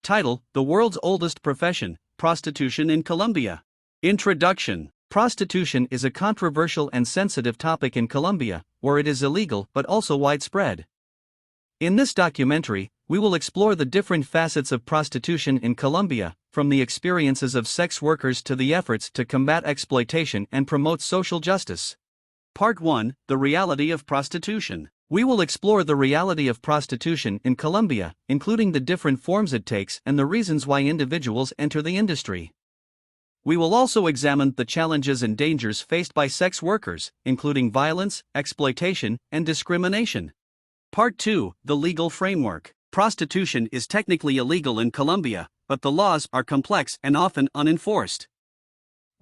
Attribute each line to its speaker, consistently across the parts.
Speaker 1: Title: The World's Oldest Profession, Prostitution in Colombia. Introduction. Prostitution is a controversial and sensitive topic in Colombia, where it is illegal but also widespread. In this documentary, we will explore the different facets of prostitution in Colombia, from the experiences of sex workers to the efforts to combat exploitation and promote social justice. Part 1: The Reality of Prostitution. We will explore the reality of prostitution in Colombia, including the different forms it takes and the reasons why individuals enter the industry. We will also examine the challenges and dangers faced by sex workers, including violence, exploitation, and discrimination. Part 2: The Legal Framework. Prostitution is technically illegal in Colombia, but the laws are complex and often unenforced.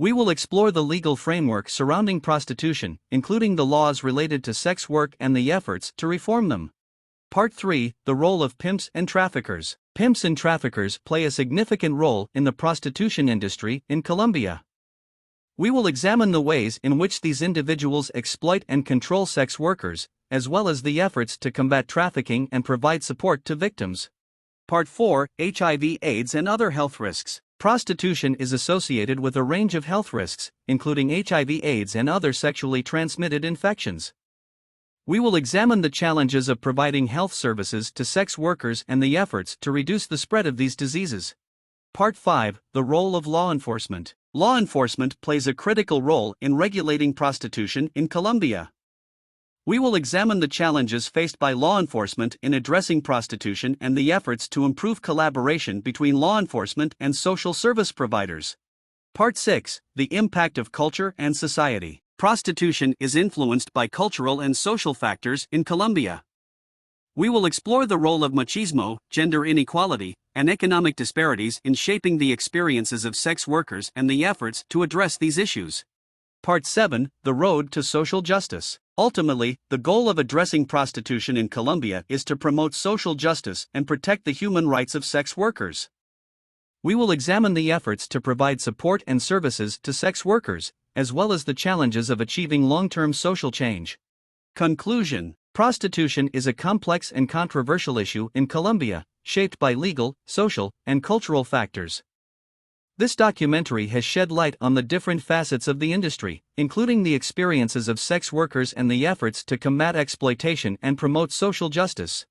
Speaker 1: We will explore the legal framework surrounding prostitution, including the laws related to sex work and the efforts to reform them. Part 3: The Role of Pimps and Traffickers. Pimps and traffickers play a significant role in the prostitution industry in Colombia. We will examine the ways in which these individuals exploit and control sex workers, as well as the efforts to combat trafficking and provide support to victims. Part 4: HIV/AIDS and Other Health Risks. Prostitution is associated with a range of health risks, including HIV/AIDS and other sexually transmitted infections. We will examine the challenges of providing health services to sex workers and the efforts to reduce the spread of these diseases. Part 5: The Role of Law Enforcement. Law enforcement plays a critical role in regulating prostitution in Colombia. We will examine the challenges faced by law enforcement in addressing prostitution and the efforts to improve collaboration between law enforcement and social service providers. Part 6: The Impact of Culture and Society. Prostitution is influenced by cultural and social factors in Colombia. We will explore the role of machismo, gender inequality, and economic disparities in shaping the experiences of sex workers and the efforts to address these issues. Part 7: The Road to Social Justice. Ultimately, the goal of addressing prostitution in Colombia is to promote social justice and protect the human rights of sex workers. We will examine the efforts to provide support and services to sex workers, as well as the challenges of achieving long-term social change. Conclusion: Prostitution is a complex and controversial issue in Colombia, shaped by legal, social, and cultural factors. This documentary has shed light on the different facets of the industry, including the experiences of sex workers and the efforts to combat exploitation and promote social justice.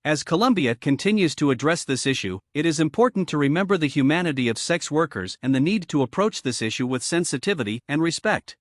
Speaker 1: As Colombia continues to address this issue, it is important to remember the humanity of sex workers and the need to approach this issue with sensitivity and respect.